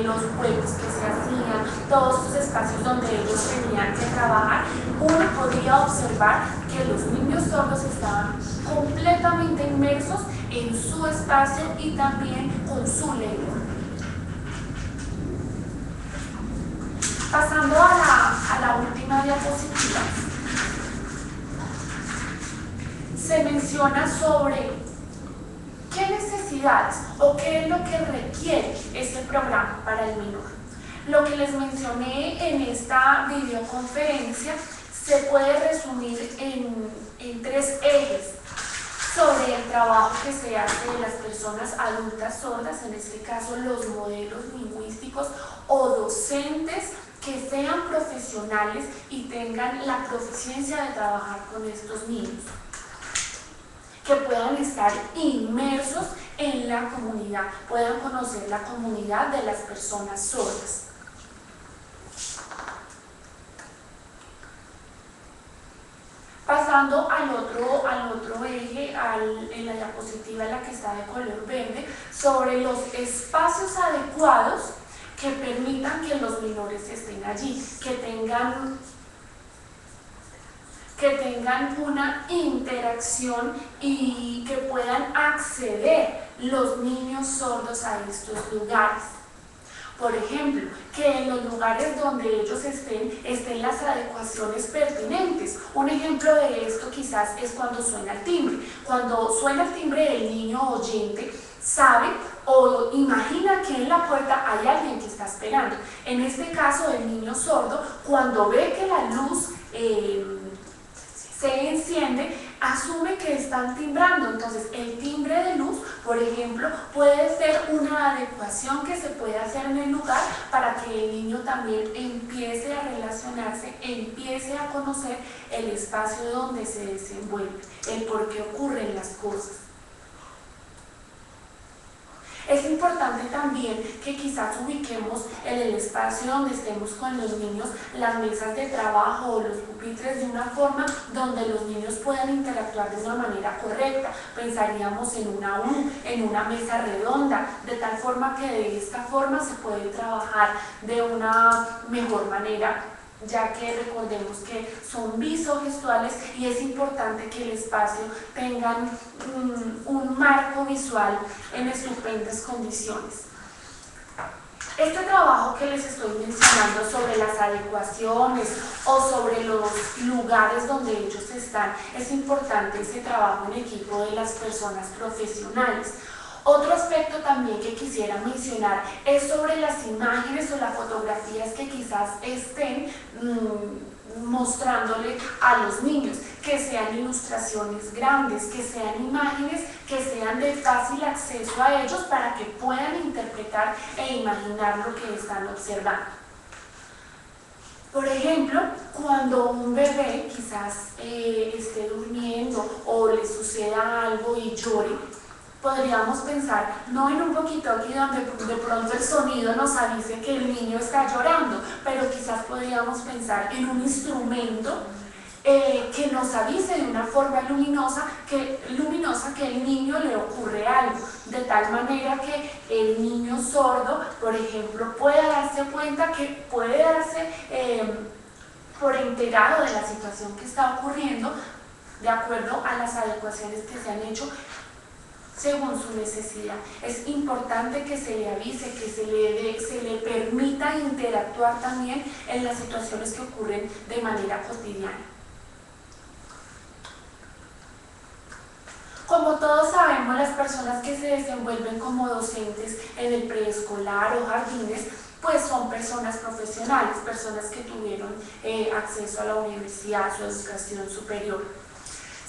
los juegos que se hacían, todos esos espacios donde ellos tenían que trabajar. Uno podía observar que los niños sordos estaban completamente inmersos en su espacio y también con su lengua. Pasando a la última diapositiva, se menciona sobre qué necesidades o qué es lo que requiere este programa para el menor. Lo que les mencioné en esta videoconferencia se puede resumir en tres ejes sobre el trabajo que se hace de las personas adultas sordas, en este caso los modelos lingüísticos o docentes que sean profesionales y tengan la proficiencia de trabajar con estos niños, que puedan estar inmersos en la comunidad, puedan conocer la comunidad de las personas sordas. Pasando al otro eje, en la diapositiva en la que está de color verde, sobre los espacios adecuados que permitan que los menores estén allí, que tengan una interacción y que puedan acceder los niños sordos a estos lugares. Por ejemplo, que en los lugares donde ellos estén las adecuaciones pertinentes. Un ejemplo de esto quizás es cuando suena el timbre. Cuando suena el timbre, el niño oyente sabe o imagina que en la puerta hay alguien que está esperando. En este caso, el niño sordo, cuando ve que la luz se enciende, asume que están timbrando. Entonces, el timbre de luz, por ejemplo, puede ser una adecuación que se puede hacer en el lugar para que el niño también empiece a relacionarse, empiece a conocer el espacio donde se desenvuelve, el por qué ocurren las cosas. Es importante también que quizás ubiquemos en el espacio donde estemos con los niños las mesas de trabajo o los pupitres de una forma donde los niños puedan interactuar de una manera correcta. Pensaríamos en una U, en una mesa redonda, de tal forma que de esta forma se puede trabajar de una mejor manera, ya que recordemos que son visogestuales y es importante que el espacio tenga un marco visual en estupendas condiciones. Este trabajo que les estoy mencionando sobre las adecuaciones o sobre los lugares donde ellos están, es importante ese trabajo en equipo de las personas profesionales. Otro aspecto también que quisiera mencionar es sobre las imágenes o las fotografías que quizás estén mostrándole a los niños, que sean ilustraciones grandes, que sean imágenes que sean de fácil acceso a ellos para que puedan interpretar e imaginar lo que están observando. Por ejemplo, cuando un bebé quizás esté durmiendo o le suceda algo y llore, podríamos pensar no en un walkie-talkie donde de pronto el sonido nos avise que el niño está llorando, pero quizás podríamos pensar en un instrumento que nos avise de una forma luminosa que el niño le ocurre algo, de tal manera que el niño sordo, por ejemplo, pueda darse cuenta que puede darse por enterado de la situación que está ocurriendo de acuerdo a las adecuaciones que se han hecho según su necesidad. Es importante que se le avise, que se le permita interactuar también en las situaciones que ocurren de manera cotidiana. Como todos sabemos, las personas que se desenvuelven como docentes en el preescolar o jardines, pues son personas profesionales, personas que tuvieron acceso a la universidad, a su educación superior.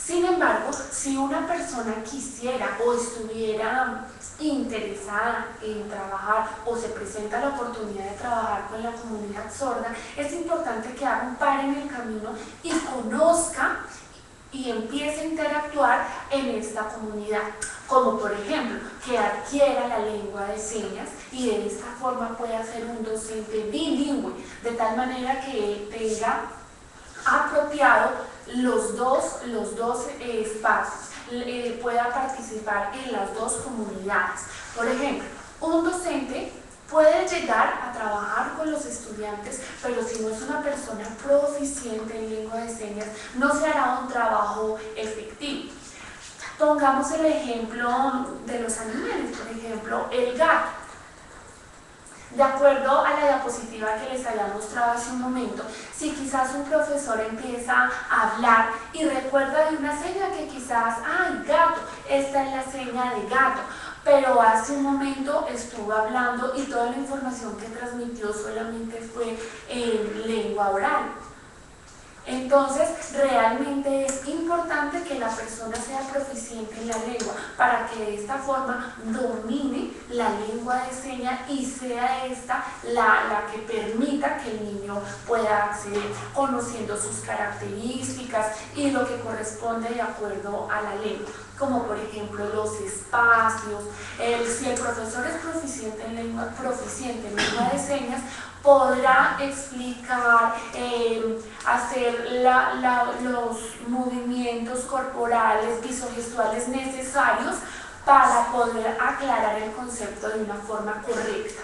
Sin embargo, si una persona quisiera o estuviera interesada en trabajar o se presenta la oportunidad de trabajar con la comunidad sorda, es importante que haga un par en el camino y conozca y empiece a interactuar en esta comunidad, como por ejemplo que adquiera la lengua de señas y de esta forma pueda ser un docente bilingüe, de tal manera que él tenga apropiado los dos espacios, pueda participar en las dos comunidades. Por ejemplo, un docente puede llegar a trabajar con los estudiantes, pero si no es una persona proficiente en lengua de señas, no se hará un trabajo efectivo. Pongamos el ejemplo de los animales, por ejemplo, el gato. De acuerdo a la diapositiva que les había mostrado hace un momento, si quizás un profesor empieza a hablar y recuerda de una seña que quizás, ¡ay, gato! Esta es la seña de gato, pero hace un momento estuvo hablando y toda la información que transmitió solamente fue en lengua oral. Entonces, realmente es importante que la persona sea proficiente en la lengua para que de esta forma domine la lengua de señas y sea esta la que permita que el niño pueda acceder conociendo sus características y lo que corresponde de acuerdo a la lengua. como por ejemplo los espacios. Si el profesor es proficiente en lengua de señas, podrá explicar, hacer los movimientos corporales, visogestuales necesarios para poder aclarar el concepto de una forma correcta.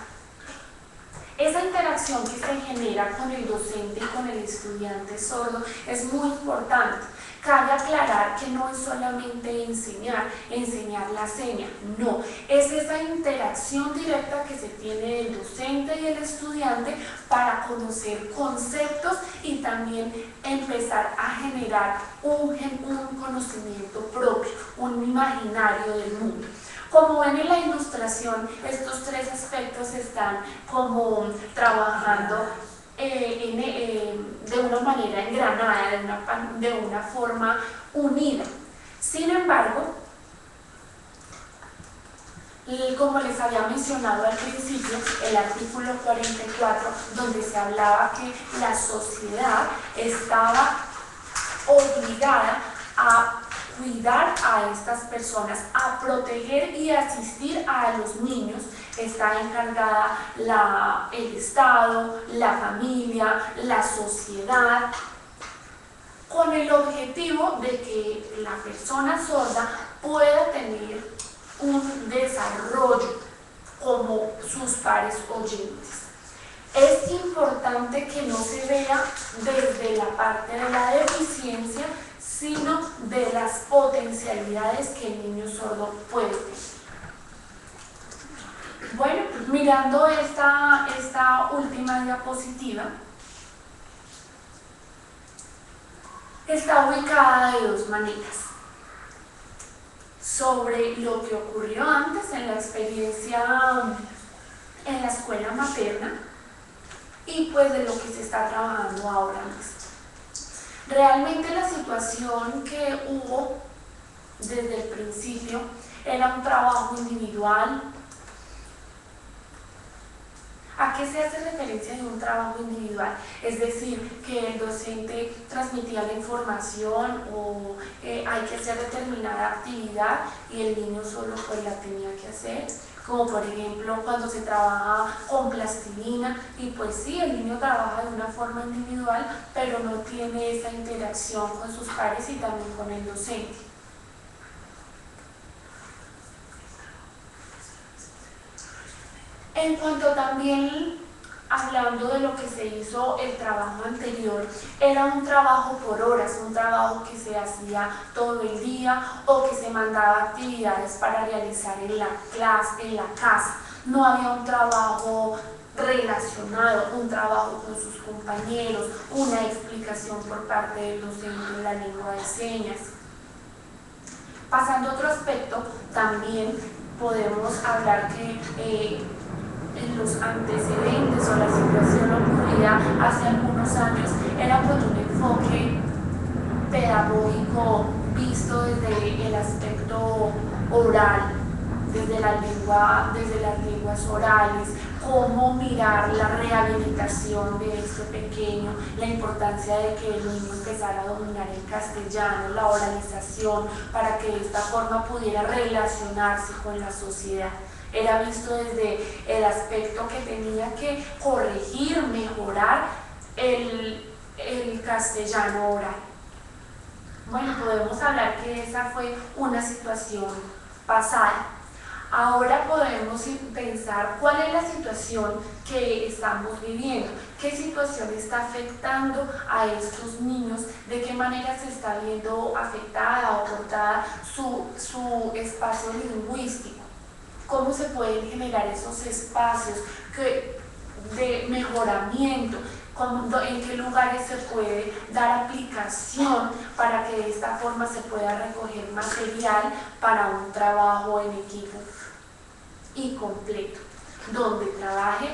Esa interacción que se genera con el docente y con el estudiante sordo es muy importante. Cabe aclarar que no es solamente enseñar la seña, no, es esa interacción directa que se tiene del docente y el estudiante para conocer conceptos y también empezar a generar un conocimiento propio, un imaginario del mundo. Como ven en la ilustración, estos tres aspectos están como trabajando de una manera engranada, de una forma unida. Sin embargo, como les había mencionado al principio, el artículo 44, donde se hablaba que la sociedad estaba obligada a cuidar a estas personas, a proteger y asistir a los niños, está encargada el Estado, la familia, la sociedad, con el objetivo de que la persona sorda pueda tener un desarrollo como sus pares oyentes. Es importante que no se vea desde la parte de la deficiencia, sino de las potencialidades que el niño sordo puede tener. Bueno, mirando esta última diapositiva, está ubicada de dos maneras. Sobre lo que ocurrió antes en la experiencia en la escuela materna y pues de lo que se está trabajando ahora mismo. Realmente la situación que hubo desde el principio era un trabajo individual. ¿A qué se hace referencia de un trabajo individual? Es decir, que el docente transmitía la información o hay que hacer determinada actividad y el niño solo pues la tenía que hacer, como por ejemplo cuando se trabaja con plastilina y pues sí, el niño trabaja de una forma individual, pero no tiene esa interacción con sus pares y también con el docente. En cuanto también, hablando de lo que se hizo el trabajo anterior, era un trabajo por horas, un trabajo que se hacía todo el día o que se mandaba actividades para realizar en la clase, en la casa. No había un trabajo relacionado, un trabajo con sus compañeros, una explicación por parte del docente en la lengua de señas. Pasando a otro aspecto, también podemos hablar que en los antecedentes o la situación ocurrida hace algunos años era pues un enfoque pedagógico visto desde el aspecto oral, desde las lenguas orales, cómo mirar la rehabilitación de este pequeño, la importancia de que el niño empezara a dominar el castellano, la oralización, para que de esta forma pudiera relacionarse con la sociedad. Era visto desde el aspecto que tenía que corregir, mejorar el castellano oral. Bueno, podemos hablar que esa fue una situación pasada. Ahora podemos pensar cuál es la situación que estamos viviendo, qué situación está afectando a estos niños, de qué manera se está viendo afectada o cortada su espacio lingüístico. Cómo se pueden generar esos espacios de mejoramiento, en qué lugares se puede dar aplicación para que de esta forma se pueda recoger material para un trabajo en equipo y completo, donde trabaje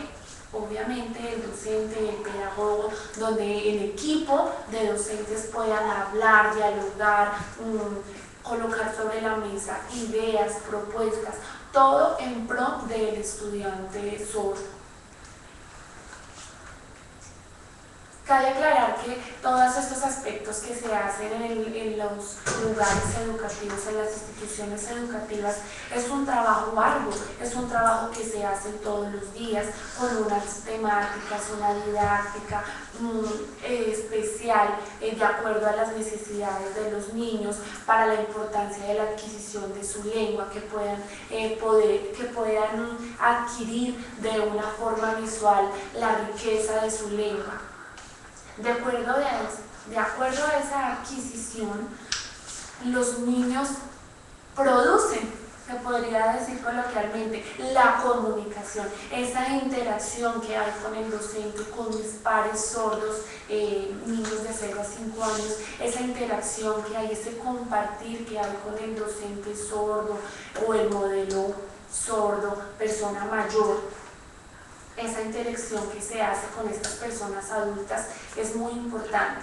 obviamente el docente y el pedagogo, donde el equipo de docentes puedan hablar, dialogar, colocar sobre la mesa ideas, propuestas, todo en pro del estudiante sordo. Cabe aclarar que todos estos aspectos que se hacen en los lugares educativos, en las instituciones educativas, es un trabajo arduo, es un trabajo que se hace todos los días con unas temáticas, una didáctica especial de acuerdo a las necesidades de los niños, para la importancia de la adquisición de su lengua, que puedan adquirir de una forma visual la riqueza de su lengua. De acuerdo a esa adquisición, los niños producen, se podría decir coloquialmente, la comunicación, esa interacción que hay con el docente, con mis pares sordos, niños de 0 a 5 años, esa interacción que hay, ese compartir que hay con el docente sordo o el modelo sordo, persona mayor. Esa interacción que se hace con estas personas adultas es muy importante.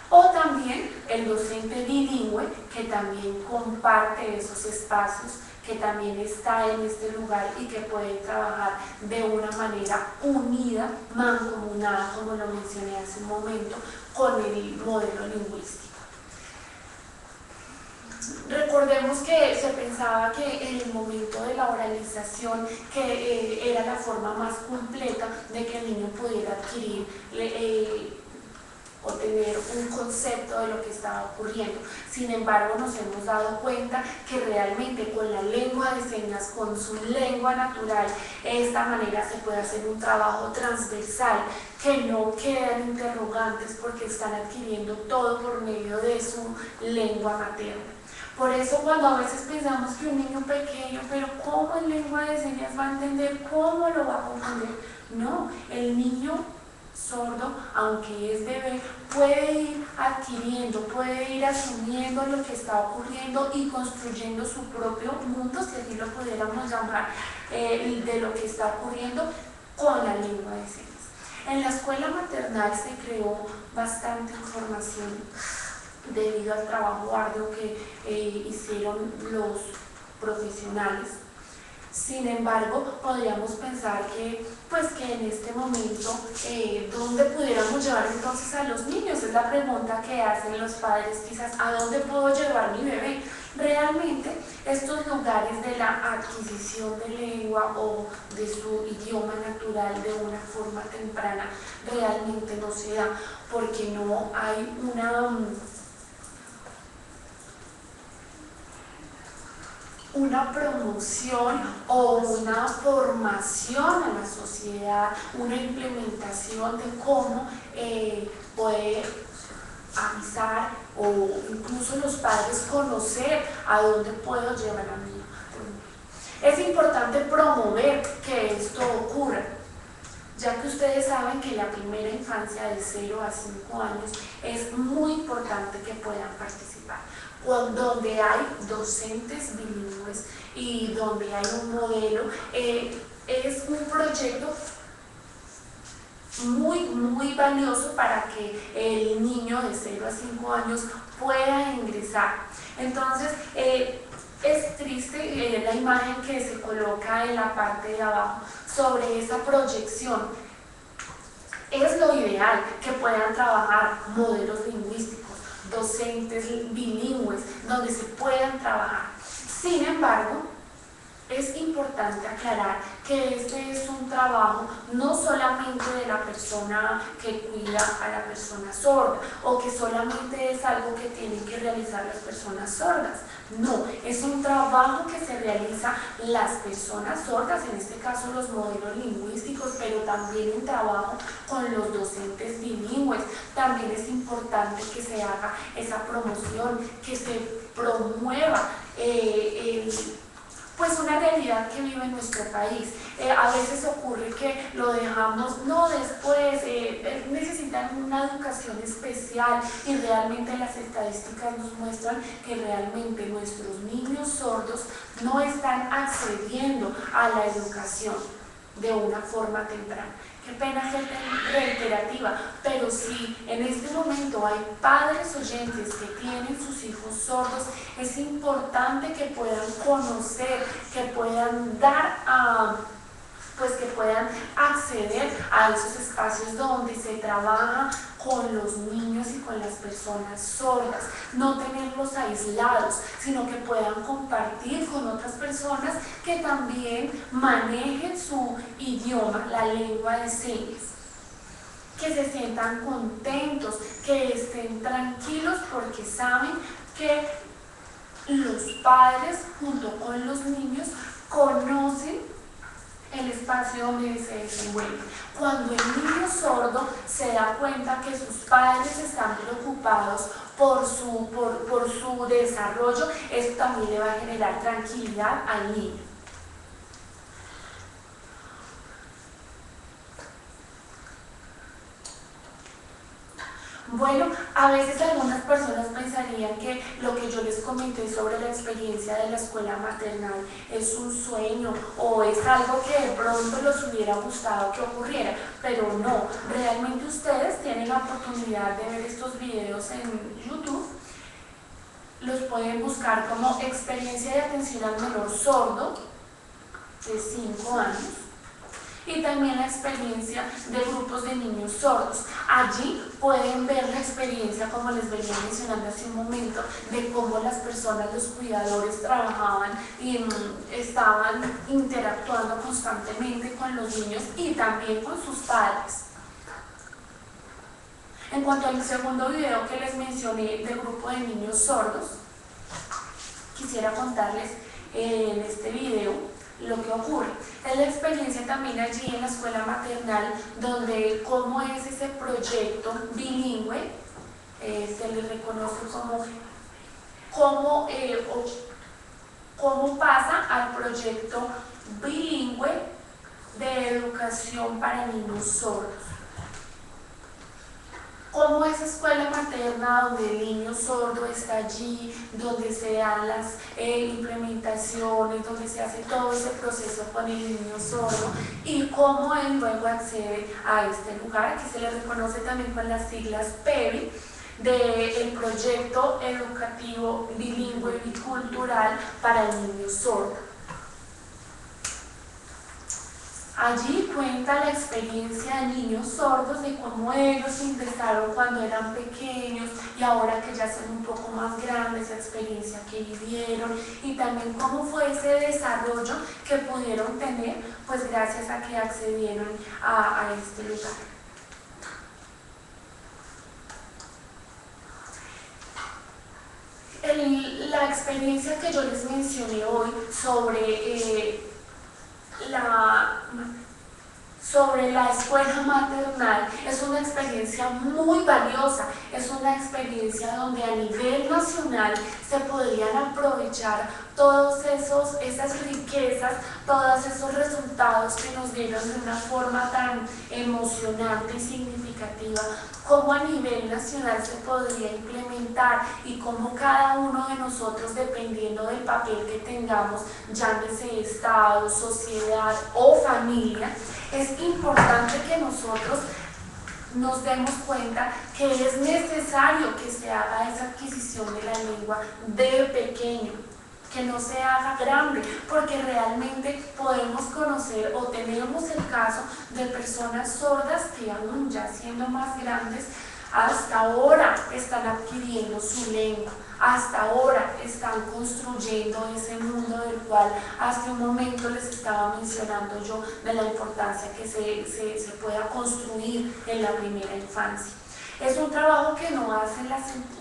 O también el docente bilingüe, que también comparte esos espacios, que también está en este lugar y que puede trabajar de una manera unida, mancomunada, como lo mencioné hace un momento, con el modelo lingüístico. Recordemos que se pensaba que en el momento de la oralización, que era la forma más completa de que el niño pudiera adquirir o tener un concepto de lo que estaba ocurriendo. Sin embargo, nos hemos dado cuenta que realmente con la lengua de señas, con su lengua natural, de esta manera se puede hacer un trabajo transversal, que no quedan interrogantes porque están adquiriendo todo por medio de su lengua materna. Por eso cuando a veces pensamos que un niño pequeño, pero ¿cómo en lengua de señas va a entender? ¿Cómo lo va a comprender? No, el niño sordo, aunque es bebé, puede ir adquiriendo, puede ir asumiendo lo que está ocurriendo y construyendo su propio mundo, si así lo pudiéramos llamar, de lo que está ocurriendo con la lengua de señas. En la escuela maternal se creó bastante información debido al trabajo arduo que hicieron los profesionales. Sin embargo, podríamos pensar que en este momento, ¿dónde pudiéramos llevar entonces a los niños? Es la pregunta que hacen los padres, quizás, ¿a dónde puedo llevar mi bebé? Realmente, estos lugares de la adquisición de lengua o de su idioma natural de una forma temprana realmente no se da, porque no hay una promoción o una formación a la sociedad, una implementación de cómo puede avisar o incluso los padres conocer a dónde puedo llevar a mi hijo. Es importante promover que esto ocurra, ya que ustedes saben que la primera infancia de 0 a 5 años es muy importante que puedan participar. Donde hay docentes bilingües y donde hay un modelo, es un proyecto muy valioso para que el niño de 0 a 5 años pueda ingresar. Entonces, es triste la imagen que se coloca en la parte de abajo sobre esa proyección. Es lo ideal que puedan trabajar modelos lingüísticos, docentes bilingües, donde se puedan trabajar. Sin embargo, es importante aclarar que este es un trabajo no solamente de la persona que cuida a la persona sorda o que solamente es algo que tienen que realizar las personas sordas. No, es un trabajo que se realiza las personas sordas, en este caso los modelos lingüísticos, pero también un trabajo con los docentes bilingües. También es importante que se haga esa promoción, que se promueva una realidad que vive en nuestro país. A veces ocurre que lo dejamos, no después, necesitan una educación especial y realmente las estadísticas nos muestran que realmente nuestros niños sordos no están accediendo a la educación de una forma temprana. Qué pena ser reiterativa, pero si en este momento hay padres oyentes que tienen sus hijos sordos, es importante que puedan conocer, que puedan dar a pues que puedan acceder a esos espacios donde se trabaja con los niños y con las personas sordas, no tenerlos aislados, sino que puedan compartir con otras personas que también manejen su idioma, la lengua de señas, que se sientan contentos, que estén tranquilos porque saben que los padres junto con los niños conocen el espacio donde se desenvuelve. Cuando el niño sordo se da cuenta que sus padres están preocupados por su desarrollo, esto también le va a generar tranquilidad al niño. Bueno, a veces algunas personas pensarían que lo que yo les comenté sobre la experiencia de la escuela maternal es un sueño o es algo que de pronto les hubiera gustado que ocurriera, pero no, realmente ustedes tienen la oportunidad de ver estos videos en YouTube, los pueden buscar como experiencia de atención al menor sordo de 5 años. Y también la experiencia de grupos de niños sordos. Allí pueden ver la experiencia, como les venía mencionando hace un momento, de cómo las personas, los cuidadores, trabajaban y estaban interactuando constantemente con los niños y también con sus padres. En cuanto al segundo video que les mencioné del grupo de niños sordos, quisiera contarles en este video lo que ocurre. Es la experiencia también allí en la escuela maternal, donde cómo es ese proyecto bilingüe, se le reconoce cómo pasa al proyecto bilingüe de educación para niños sordos. Cómo esa escuela materna donde el niño sordo está allí, donde se dan las implementaciones, donde se hace todo ese proceso con el niño sordo y cómo él luego accede a este lugar. Aquí se le reconoce también con las siglas PEBI, del proyecto educativo bilingüe bicultural para el niño sordo. Allí cuenta la experiencia de niños sordos, de cómo ellos empezaron cuando eran pequeños y ahora que ya son un poco más grandes, esa experiencia que vivieron y también cómo fue ese desarrollo que pudieron tener, pues gracias a que accedieron a este lugar. La experiencia que yo les mencioné hoy sobre la escuela maternal es una experiencia muy valiosa, es una experiencia donde a nivel nacional se podrían aprovechar todas esas riquezas, todos esos resultados que nos dieron de una forma tan emocionante y significativa, cómo a nivel nacional se podría implementar y cómo cada uno de nosotros, dependiendo del papel que tengamos, llámese Estado, sociedad o familia, es importante que nosotros nos demos cuenta que es necesario que se haga esa adquisición de la lengua de pequeño, que no se haga grande, porque realmente podemos conocer o tenemos el caso de personas sordas que aún ya siendo más grandes, hasta ahora están adquiriendo su lengua, hasta ahora están construyendo ese mundo del cual hace un momento les estaba mencionando yo, de la importancia que se pueda construir en la primera infancia. Es un trabajo que no hace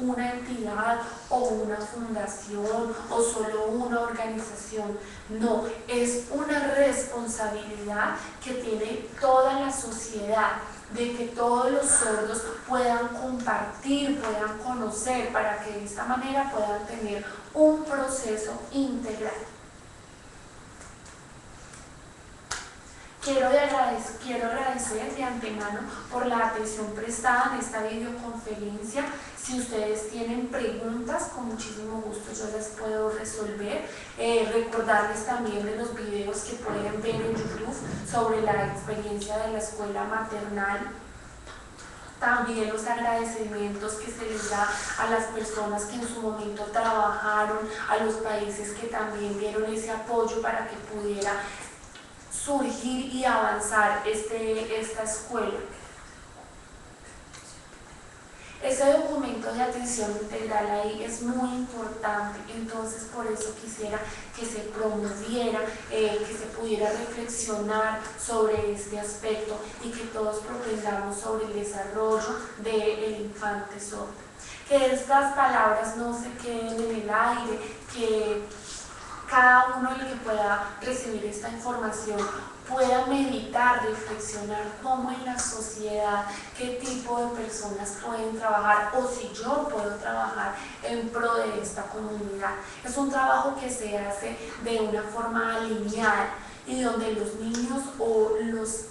una entidad o una fundación o solo una organización, no, es una responsabilidad que tiene toda la sociedad, de que todos los sordos puedan compartir, puedan conocer, para que de esta manera puedan tener un proceso integral. Quiero agradecer de antemano por la atención prestada en esta videoconferencia. Si ustedes tienen preguntas, con muchísimo gusto yo las puedo resolver. Recordarles también de los videos que pueden ver en YouTube sobre la experiencia de la escuela maternal. También los agradecimientos que se les da a las personas que en su momento trabajaron, a los países que también dieron ese apoyo para que pudiera surgir y avanzar esta escuela. Ese documento de atención integral ahí es muy importante, entonces por eso quisiera que se promoviera, que se pudiera reflexionar sobre este aspecto y que todos propendamos sobre el desarrollo del infante sordo. Que estas palabras no se queden en el aire, que cada uno el que pueda recibir esta información pueda meditar, reflexionar cómo en la sociedad, qué tipo de personas pueden trabajar o si yo puedo trabajar en pro de esta comunidad. Es un trabajo que se hace de una forma alineada y donde los niños o los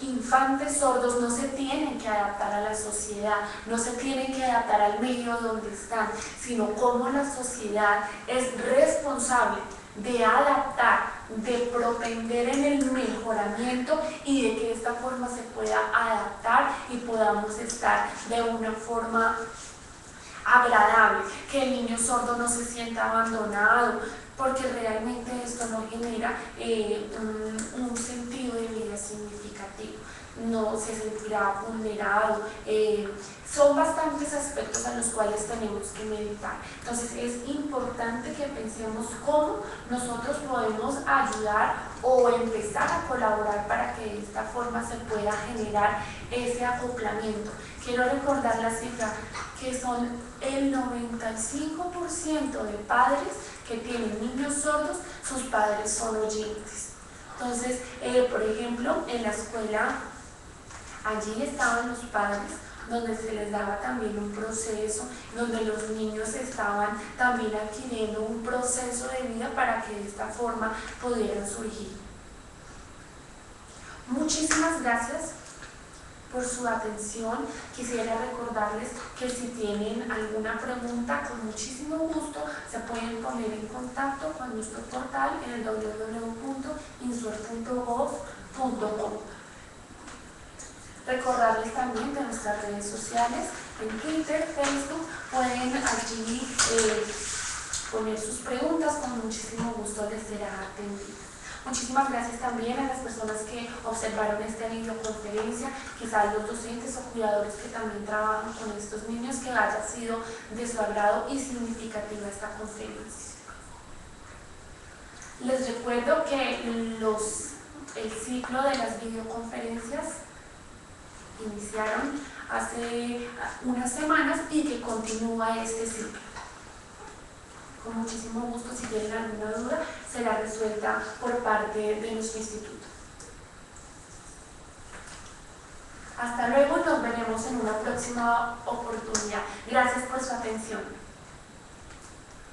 infantes sordos no se tienen que adaptar a la sociedad, no se tienen que adaptar al medio donde están, sino cómo la sociedad es responsable de adaptar, de propender en el mejoramiento y de que de esta forma se pueda adaptar y podamos estar de una forma agradable, que el niño sordo no se sienta abandonado, porque realmente esto no genera un sentido de vida significativo, no se sentirá vulnerado. Son bastantes aspectos a los cuales tenemos que meditar. Entonces es importante que pensemos cómo nosotros podemos ayudar o empezar a colaborar para que de esta forma se pueda generar ese acoplamiento. Quiero recordar la cifra que son el 95% de padres que tienen niños sordos, sus padres son oyentes. Entonces, por ejemplo, en la escuela, allí estaban los padres, donde se les daba también un proceso, donde los niños estaban también adquiriendo un proceso de vida para que de esta forma pudieran surgir. Muchísimas gracias por su atención. Quisiera recordarles que si tienen alguna pregunta, con muchísimo gusto se pueden poner en contacto con nuestro portal en el www.insur.gov.com. Recordarles también de nuestras redes sociales, en Twitter, Facebook, pueden allí poner sus preguntas, con muchísimo gusto les será atendido. Muchísimas gracias también a las personas que observaron esta videoconferencia, quizás los docentes o cuidadores que también trabajan con estos niños, que haya sido de su agrado y significativa esta conferencia. Les recuerdo que el ciclo de las videoconferencias iniciaron hace unas semanas y que continúa este ciclo. Con muchísimo gusto, si tienen alguna duda, será resuelta por parte de nuestro instituto. Hasta luego, nos veremos en una próxima oportunidad. Gracias por su atención.